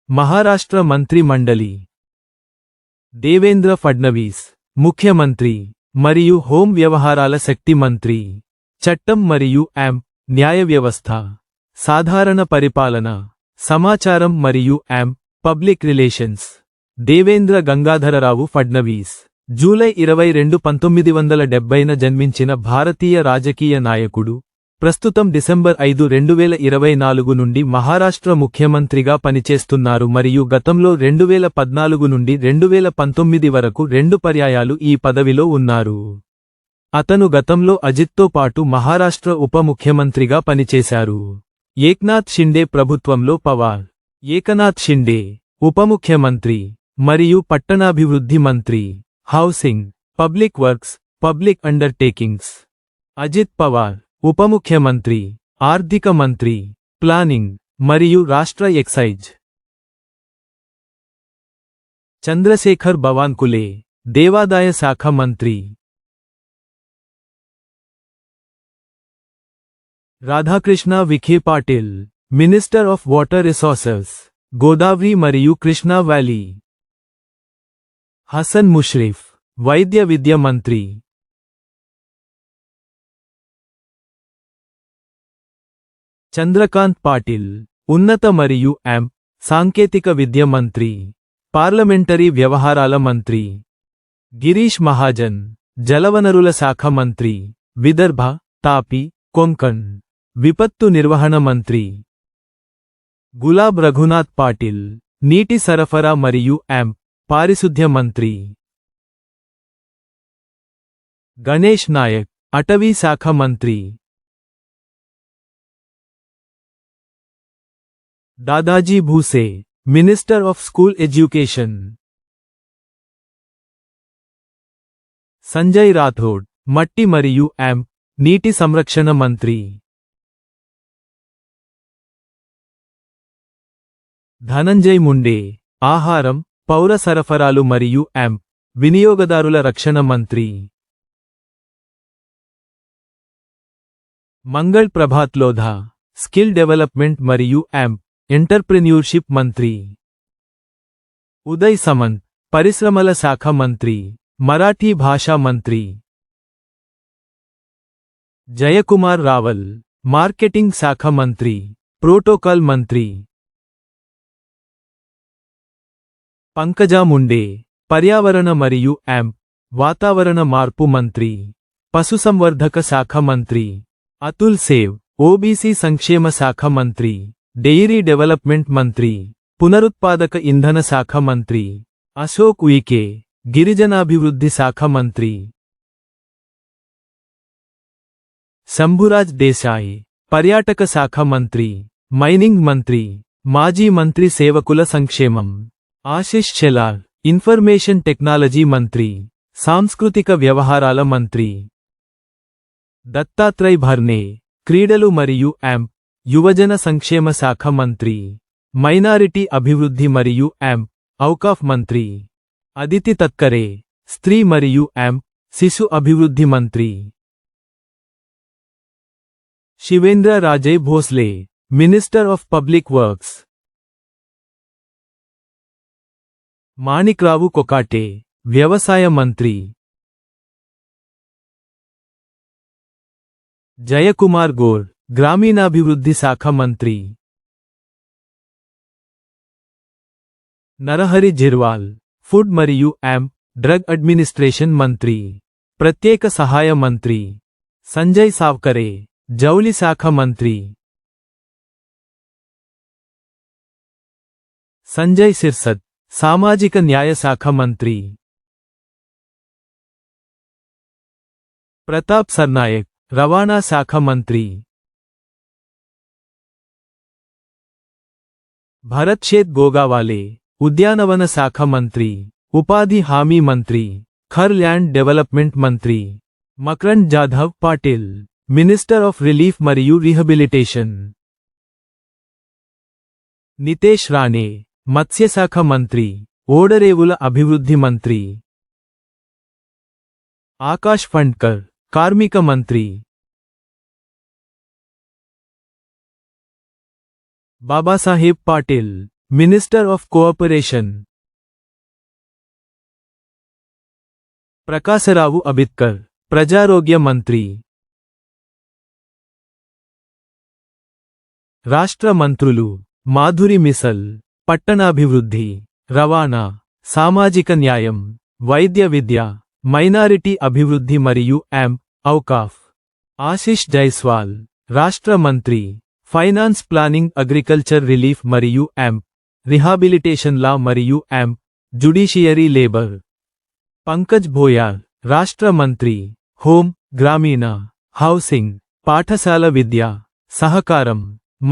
మహారాష్ట్ర మంత్రి మండలి దేవేంద్ర ఫడ్నవీస్ ముఖ్యమంత్రి మరియు హోం వ్యవహారాల శక్తి మంత్రి చట్టం మరియు న్యాయ వ్యవస్థ సాధారణ పరిపాలన సమాచారం మరియు public relations Devendra Gangadhara Rao Fadnavis July 22 1970న జన్మించిన భారతీయ రాజకీయ నాయకుడు ప్రస్తుతం డిసెంబర్ 5 2024 నుండి మహారాష్ట్ర ముఖ్యమంత్రిగా పనిచేస్తున్నారు మరియు గతంలో 2014 నుండి 2019 వరకు 2 పర్యాయాలు ఈ పదవిలో ఉన్నారు. అతను గతంలో అజిత్తో పాటు మహారాష్ట్ర ఉప ముఖ్యమంత్రిగా పనిచేశారు. ఏక్నాథ్ షిండే ప్రభుత్వంలో పవార్ ఏకనాథ్ షిండే ఉప ముఖ్యమంత్రి మరియు పట్టణాభివృద్ధి మంత్రి housing public works public undertakings Ajit Pawar ఉప ముఖ్యమంత్రి ఆర్థిక మంత్రి ప్లానింగ్ మరియు రాష్ట్ర ఎక్సైజ్ చంద్రశేఖర్ బవాన్కులే దేవాదాయ శాఖ మంత్రి Radhakrishna Vikhe Patil minister of water resources Godavari మరియు కృష్ణా వ్యాలీ హసన్ ముష్రిఫ్ వైద్య విద్య మంత్రి చంద్రకాంత్ పాటిల్ ఉన్నత మరియు సాంకేతిక విద్య మంత్రి పార్లమెంటరీ వ్యవహారాల మంత్రి గిరీష్ మహాజన్ జలవనరుల శాఖ మంత్రి విదర్భ తాపి కొంకణ్ విపత్తు నిర్వహణ మంత్రి గులాబ్ రఘునాథ్ పాటిల్ నీటి సరఫరా మరియు పారిశుద్ధ్య మంత్రి గణేష్ నాయక్ అటవీ శాఖ మంత్రి Dadaji Bhuse minister of school education Sanjay Rathod మట్టి మరియు నీటి సంరక్షణ మంత్రి ధనంజయ్ ముండే ఆహారం పౌర సరఫరాలు మరియు వినియోగదారుల రక్షణ మంత్రి మంగళ్ ప్రభాత్ లోధా స్కిల్ డెవలప్మెంట్ మరియు ఎంటర్ప్రెన్యూర్షిప్ మంత్రి ఉదయ్ సమంత్ పరిశ్రమల శాఖ మంత్రి మరాఠీ భాషా మంత్రి జయకుమార్ రావల్ మార్కెటింగ్ శాఖ మంత్రి ప్రోటోకాల్ మంత్రి పంకజా ముండే పర్యావరణ మరియు వాతావరణ మార్పు మంత్రి పశుసంవర్ధక శాఖ మంత్రి అతుల్ సేవ్ ఓబీసీ సంక్షేమ శాఖ మంత్రి డెయిరీ డెవలప్మెంట్ మంత్రి పునరుత్పాదక ఇంధన శాఖ మంత్రి అశోక్ ఉయికే గిరిజనాభివృద్ధి శాఖ మంత్రి శంభురాజ్ దేశాయ్ పర్యాటక శాఖ మంత్రి మైనింగ్ మంత్రి మాజీ మంత్రి సేవకుల సంక్షేమం ఆశిష్ చెలార్ ఇన్ఫర్మేషన్ టెక్నాలజీ మంత్రి సాంస్కృతిక వ్యవహారాల మంత్రి దత్తాత్రేయ్ భర్నే క్రీడలు మరియు యువజన సంక్షేమ శాఖ మంత్రి మైనారిటీ అభివృద్ధి మరియు ఔకాఫ్ మంత్రి అదితి తత్కరే స్త్రీ మరియు శిశు అభివృద్ధి మంత్రి Shivendra Raje Bhosale minister of public works Manikrao Kokate వ్యవసాయ మంత్రి జయకుమార్ గోర్ గ్రామీణాభివృద్ధి శాఖ మంత్రి నరహరి జిర్వాల్ ఫుడ్ మరియు డ్రగ్ అడ్మినిస్ట్రేషన్ మంత్రి ప్రత్యేక సహాయ మంత్రి సంజయ్ సావ్కరే జౌలి శాఖ మంత్రి సంజయ్ సిర్సద్ సామాజిక న్యాయ శాఖ మంత్రి ప్రతాప్ సర్నాయక్ రవాణా శాఖ మంత్రి భరత్ షేత్ గోగావాలే ఉద్యానవన శాఖ మంత్రి ఉపాధి హామీ మంత్రి ఖర్ ల్యాండ్ డెవలప్మెంట్ మంత్రి Makrand Jadhav Patil minister of relief మరియు రీహబిలిటేషన్ నితేష్ రాణే మత్స్యశాఖ మంత్రి ఓడరేవుల అభివృద్ధి మంత్రి ఆకాష్ ఫండ్కర్ కార్మిక మంత్రి Babasaheb Patil minister of cooperation Prakashrao Abitkar, ప్రజారోగ్య మంత్రి. రాష్ట్ర మంత్రులు మాధురి మిసల్, పట్టణాభివృద్ధి, రవాణా, సామాజిక న్యాయం, వైద్య విద్య, మైనారిటీ అభివృద్ధి మరియు ఔకాఫ్. ఆశిష్ జైస్వాల్, రాష్ట్ర మంత్రి, ఫైనాన్స్ ప్లానింగ్ అగ్రికల్చర్ రిలీఫ్ మరియు రిహాబిలిటేషన్ లా మరియు జుడిషియరీ లేబర్. పంకజ్ భోయార్, రాష్ట్ర మంత్రి, హోం, గ్రామీణ, హౌసింగ్, పాఠశాల విద్య, సహకారం,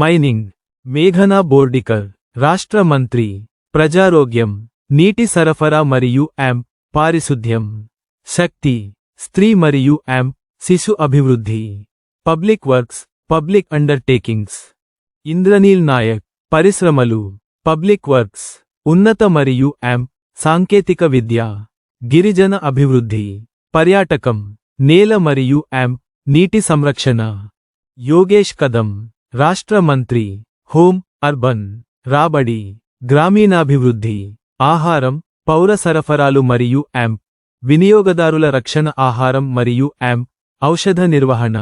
మైనింగ్. మేఘనా బోర్డికర్, రాష్ట్ర మంత్రి, ప్రజారోగ్యం, నీటి సరఫరా మరియు పారిశుద్ధ్యం, శక్తి, స్త్రీ మరియు శిశు అభివృద్ధి, public works, public undertakings. Indranil Naik, పరిశ్రమలు, పబ్లిక్ వర్క్స్, ఉన్నత మరియు సాంకేతిక విద్య, గిరిజన అభివృద్ధి, పర్యాటకం, నేల మరియు నీటి సంరక్షణ. యోగేష్ కదం, రాష్ట్ర మంత్రి, హోం, అర్బన్, రాబడి, గ్రామీణాభివృద్ధి, ఆహారం, పౌర సరఫరాలు మరియు వినియోగదారుల రక్షణ, ఆహారం మరియు ఔషధ నిర్వహణ.